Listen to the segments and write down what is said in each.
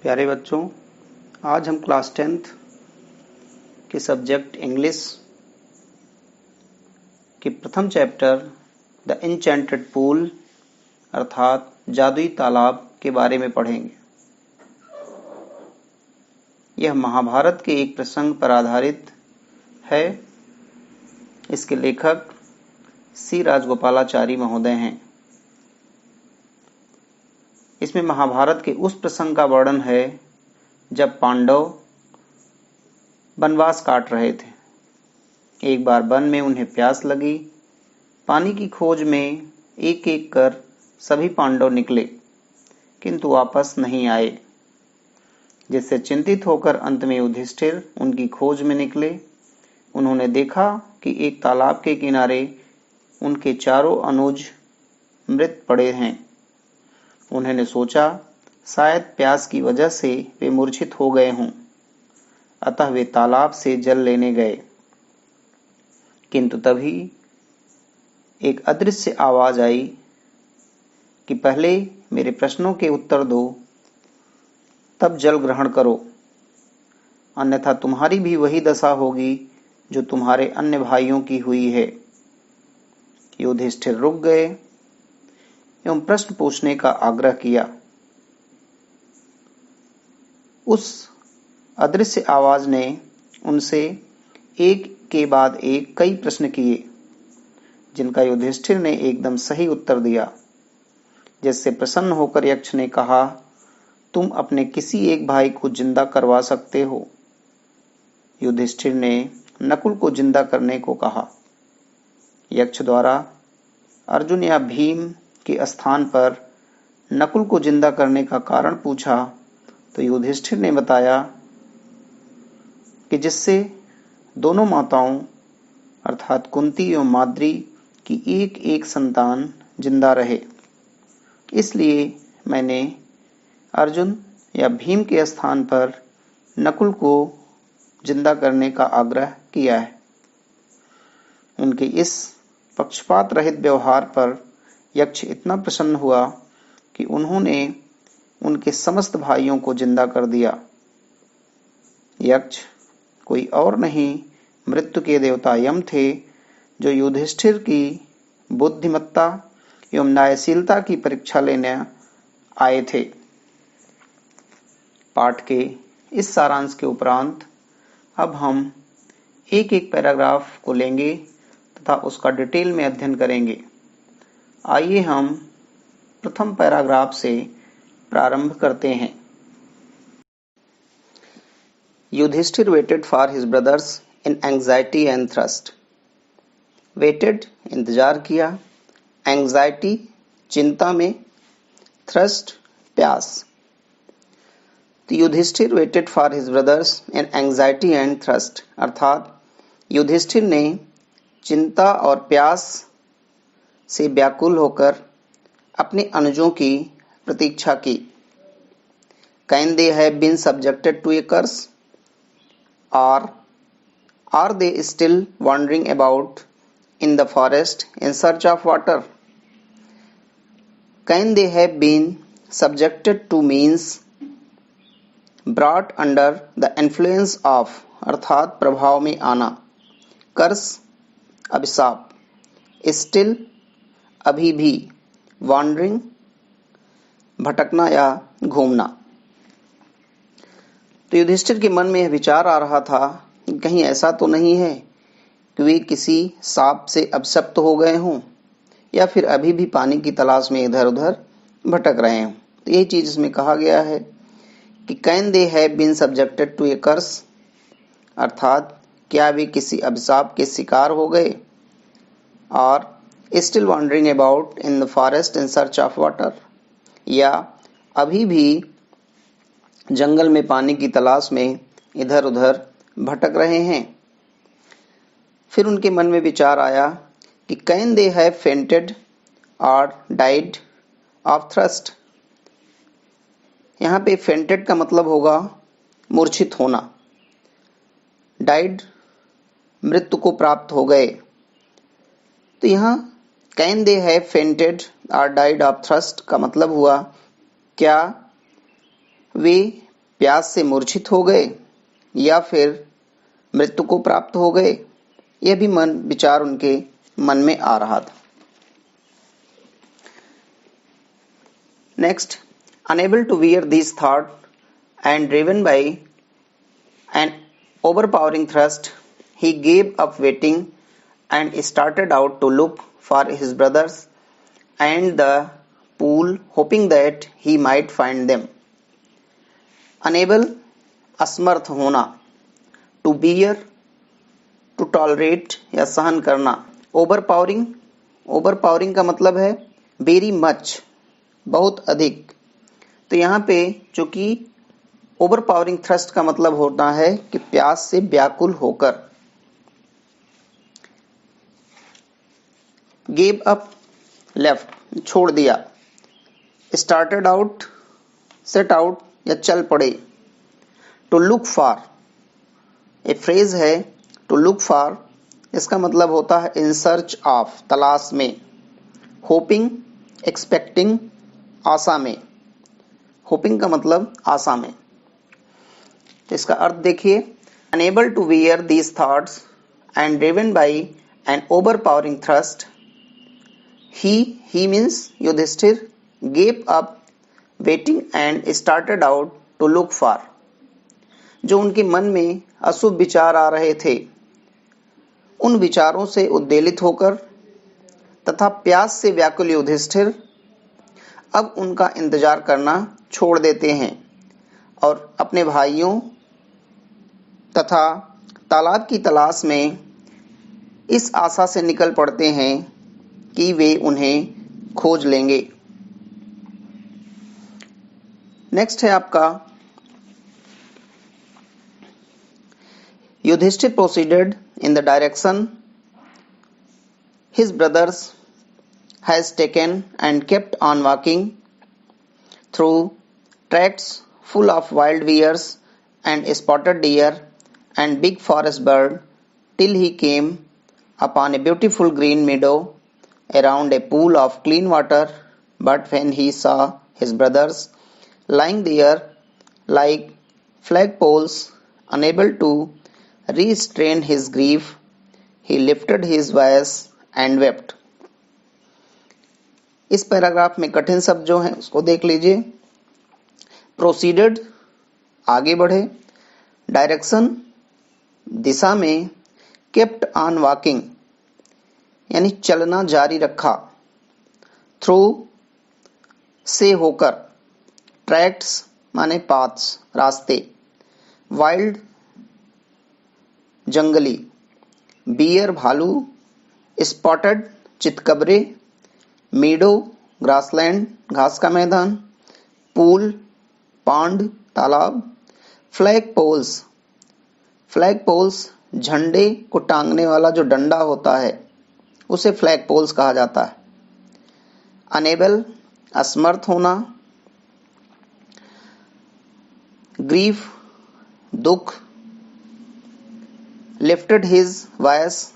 प्यारे बच्चों, आज हम क्लास 10th के सब्जेक्ट इंग्लिश के प्रथम चैप्टर द एन्चेंटेड पूल अर्थात जादुई तालाब के बारे में पढ़ेंगे। यह महाभारत के एक प्रसंग पर आधारित है। इसके लेखक सी राजगोपालाचारी महोदय हैं। इसमें महाभारत के उस प्रसंग का वर्णन है जब पांडव वनवास काट रहे थे। एक बार वन में उन्हें प्यास लगी। पानी की खोज में एक एक कर सभी पांडव निकले, किंतु वापस नहीं आए, जिससे चिंतित होकर अंत में युधिष्ठिर उनकी खोज में निकले। उन्होंने देखा कि एक तालाब के किनारे उनके चारों अनुज मृत पड़े हैं। उन्होंने सोचा शायद प्यास की वजह से वे मूर्छित हो गए हों, अतः वे तालाब से जल लेने गए। किंतु तभी एक अदृश्य आवाज आई कि पहले मेरे प्रश्नों के उत्तर दो, तब जल ग्रहण करो, अन्यथा तुम्हारी भी वही दशा होगी जो तुम्हारे अन्य भाइयों की हुई है। युधिष्ठिर रुक गए एवं प्रश्न पूछने का आग्रह किया। उस अदृश्य आवाज ने उनसे एक के बाद एक कई प्रश्न किए, जिनका युधिष्ठिर ने एकदम सही उत्तर दिया, जिससे प्रसन्न होकर यक्ष ने कहा, तुम अपने किसी एक भाई को जिंदा करवा सकते हो। युधिष्ठिर ने नकुल को जिंदा करने को कहा। यक्ष द्वारा अर्जुन या भीम के स्थान पर नकुल को जिंदा करने का कारण पूछा तो युधिष्ठिर ने बताया कि जिससे दोनों माताओं अर्थात कुंती एवं माद्री की एक एक संतान जिंदा रहे। इसलिए मैंने अर्जुन या भीम के स्थान पर नकुल को जिंदा करने का आग्रह किया है। उनके इस पक्षपात रहित व्यवहार पर यक्ष इतना प्रसन्न हुआ कि उन्होंने उनके समस्त भाइयों को जिंदा कर दिया। यक्ष कोई और नहीं, मृत्यु के देवता यम थे, जो युधिष्ठिर की बुद्धिमत्ता एवं न्यायशीलता की परीक्षा लेने आए थे। पाठ के इस सारांश के उपरांत अब हम एक एक पैराग्राफ को लेंगे तथा उसका डिटेल में अध्ययन करेंगे। आइए हम प्रथम पैराग्राफ से प्रारंभ करते हैं। Yudhishthir waited for his brothers in anxiety and thirst. Waited इंतजार किया, anxiety चिंता में, thirst प्यास। तो Yudhishthir waited for his brothers in anxiety and thirst अर्थात युधिष्ठिर ने चिंता और प्यास से व्याकुल होकर अपने अनुजों की प्रतीक्षा की। Can they have been subjected to a curse? Or are they still wandering about in the forest in search of water? Can they have been subjected to means brought under the influence of अर्थात प्रभाव में आना, कर्स अभिशाप, still अभी भी, wandering भटकना या घूमना। तो युधिष्ठिर के मन में यह विचार आ रहा था कि कहीं ऐसा तो नहीं है कि वे किसी सांप से अभिशप्त हो गए हों या फिर अभी भी पानी की तलाश में इधर उधर भटक रहे हों। तो यही चीज इसमें कहा गया है कि can they have been subjected to a curse अर्थात क्या वे किसी अभिशाप के शिकार हो गए, और still wandering about in the forest in search of water या अभी भी जंगल में पानी की तलाश में इधर उधर भटक रहे हैं। फिर उनके मन में विचार आया कि कैन दे हैव फेंटेड और डाइड ऑफ थ्रस्ट। यहाँ पे फेंटेड का मतलब होगा मूर्छित होना, डाइड मृत्यु को प्राप्त हो गए। तो यहाँ कैन दे हैव फेंटेड और डाइड ऑफ थ्रस्ट का मतलब हुआ क्या वे प्यास से मूर्छित हो गए या फिर मृत्यु को प्राप्त हो गए, यह भी विचार उनके मन में आ रहा था। Next, unable to bear these thoughts and driven by an overpowering thirst, he gave up waiting and started out to look for his brothers and the pool, hoping that he might find them. Unable, असमर्थ होना, to bear, to tolerate या सहन करना, overpowering का मतलब है very much, बहुत अधिक। तो यहाँ पे चूंकि ओवरपावरिंग थ्रस्ट का मतलब होता है कि प्यास से व्याकुल होकर। गेव अप, लेफ्ट, छोड़ दिया। स्टार्टेड आउट, सेट आउट या चल पड़े। To look for, a phrase है टू लुक फॉर, इसका मतलब होता है इन सर्च ऑफ, तलाश में। होपिंग, एक्सपेक्टिंग, आशा में। होपिंग का मतलब आशा में। तो इसका अर्थ देखिए, unable to bear these thoughts and driven by an overpowering thrust, he means Yudhishthir, gave up waiting and started out to look for. जो उनके मन में अशुभ विचार आ रहे थे, उन विचारों से उद्वेलित होकर तथा प्यास से व्याकुल युधिष्ठिर अब उनका इंतजार करना छोड़ देते हैं और अपने भाइयों तथा तालाब की तलाश में इस आशा से निकल पड़ते हैं कि वे उन्हें खोज लेंगे। नेक्स्ट है आपका, Yudhishthir proceeded in the direction his brothers has taken and kept on walking through tracts full of wild bears and spotted deer and big forest bird till he came upon a beautiful green meadow around a pool of clean water. But when he saw his brothers lying there like flagpoles, unable to restrain his grief, he lifted his voice and wept. इस paragraph में कठिन शब्द जो हैं उसको देख लीजिए। Proceeded, आगे बढ़े। डायरेक्शन, दिशा में। केप्ट ऑन वॉकिंग, यानी चलना जारी रखा। थ्रू, से होकर। ट्रैक्ट्स माने पाथ्स, रास्ते। वाइल्ड, जंगली। बियर, भालू। स्पॉटेड, चितकबरे। मीडो, ग्रासलैंड, घास का मैदान। पूल, पांड, तालाब। फ्लैग पोल्स, झंडे को टांगने वाला जो डंडा होता है उसे फ्लैग पोल्स कहा जाता है। अनेबल, असमर्थ होना। ग्रीफ, दुख। Lifted his voice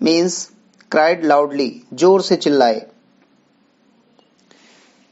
means cried loudly, जोर से चिल्लाए।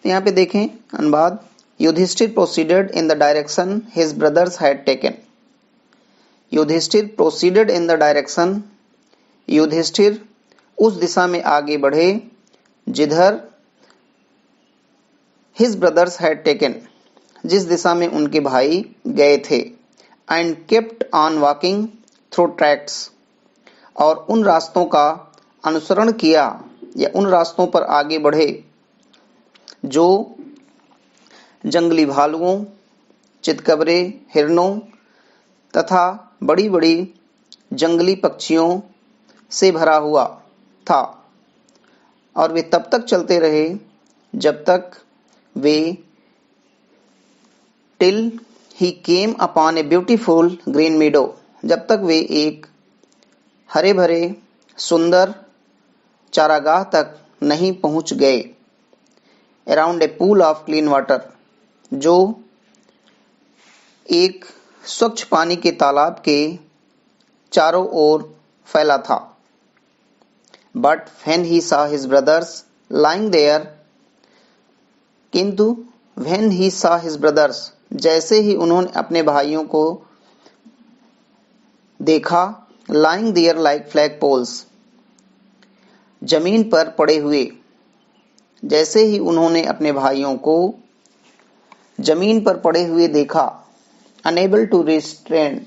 यहाँ पे देखें अनुवाद, Yudhishthir proceeded in the direction his brothers had taken. Yudhishthir proceeded in the direction, Yudhishthir उस दिशा में आगे बढ़े जिधर हिज ब्रदर्स हैड टेकन, जिस दिशा में उनके भाई गए थे। And kept on walking through tracts, और उन रास्तों का अनुसरण किया या उन रास्तों पर आगे बढ़े जो जंगली भालुओं, चितकबरे, हिरणों तथा बड़ी बड़ी जंगली पक्षियों से भरा हुआ था। और वे तब तक चलते रहे जब तक way till he came upon a beautiful green मीडो, जब तक वे एक हरे भरे सुंदर चारागाह तक नहीं पहुंच गए। Around a pool of clean water, जो एक स्वच्छ पानी के तालाब के चारों ओर फैला था। But when he saw his brothers lying there, किंतु when he saw his brothers, जैसे ही उन्होंने अपने भाइयों को देखा, lying there like flag poles, जमीन पर पड़े हुए, जैसे ही उन्होंने अपने भाइयों को जमीन पर पड़े हुए देखा, अनेबल टू रिस्ट्रेन,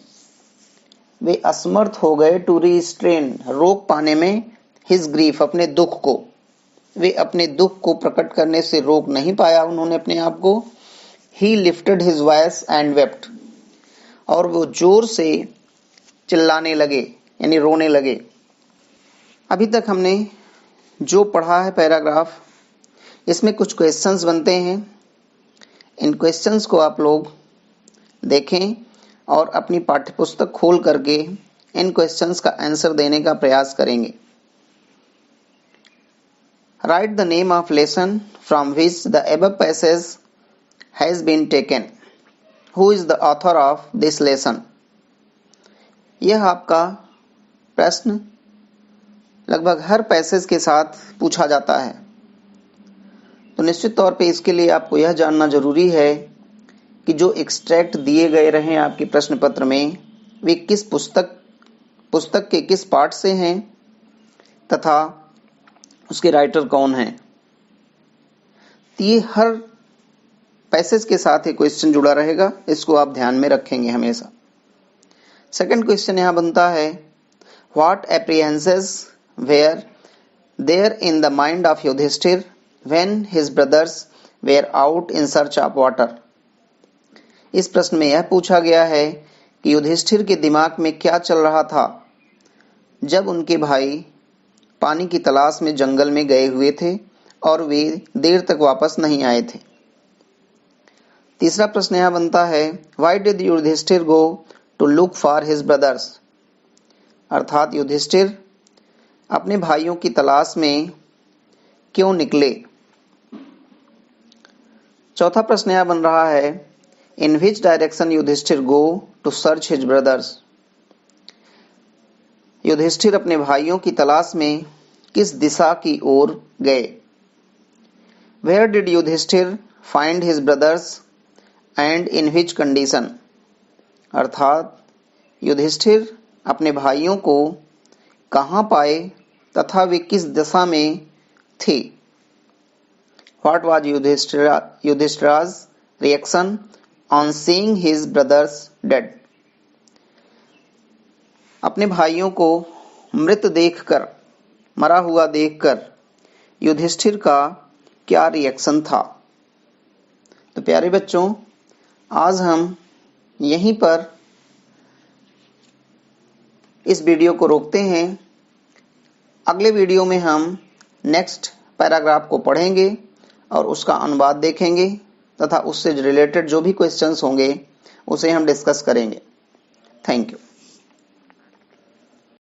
वे असमर्थ हो गए, टू रिस्ट्रेन, रोक पाने में, हिज ग्रीफ, अपने दुख को, वे अपने दुख को प्रकट करने से रोक नहीं पाया उन्होंने अपने आप को। ही lifted his voice and wept, और वो जोर से चिल्लाने लगे यानी रोने लगे। अभी तक हमने जो पढ़ा है पैराग्राफ, इसमें कुछ क्वेश्चंस बनते हैं। इन क्वेश्चंस को आप लोग देखें और अपनी पाठ्यपुस्तक खोल करके इन क्वेश्चंस का आंसर देने का प्रयास करेंगे। Write the name of lesson from which the above passage has been taken. Who is the author of this lesson. यह आपका प्रश्न लगभग हर पैसेज के साथ पूछा जाता है, तो निश्चित तौर पे इसके लिए आपको यह जानना जरूरी है कि जो एक्सट्रैक्ट दिए गए रहे आपके प्रश्न पत्र में, वे किस पुस्तक के किस पार्ट से हैं तथा उसके राइटर कौन हैं। तो ये हर पैसेज के साथ एक क्वेश्चन जुड़ा रहेगा, इसको आप ध्यान में रखेंगे हमेशा। सेकंड क्वेश्चन यहां बनता है, what apprehensions were there in the mind of Yudhishthira when his brothers were out in search of water. इस प्रश्न में यह पूछा गया है कि युधिष्ठिर के दिमाग में क्या चल रहा था जब उनके भाई पानी की तलाश में जंगल में गए हुए थे और वे देर तक वापस नहीं आए थे। तीसरा प्रश्न यहां बनता है, why did Yudhishthir go to look for his brothers, अर्थात युधिष्ठिर अपने भाइयों की तलाश में क्यों निकले। चौथा प्रश्न यह बन रहा है, in which direction Yudhishthira go to search his brothers. Yudhishthira अपने भाइयों की तलाश में किस दिशा की ओर गए। Where did Yudhishthir find his brothers and in which condition, अर्थात युधिष्ठिर अपने भाइयों को कहां पाए तथा वे किस दशा में थे। What was Yudhishthira's reaction on seeing his brothers dead? अपने भाइयों को मृत देखकर, मरा हुआ देखकर युधिष्ठिर का क्या रिएक्शन था। तो प्यारे बच्चों, आज हम यहीं पर इस वीडियो को रोकते हैं। अगले वीडियो में हम नेक्स्ट पैराग्राफ को पढ़ेंगे और उसका अनुवाद देखेंगे तथा उससे रिलेटेड जो भी क्वेश्चंस होंगे उसे हम डिस्कस करेंगे। Thank you.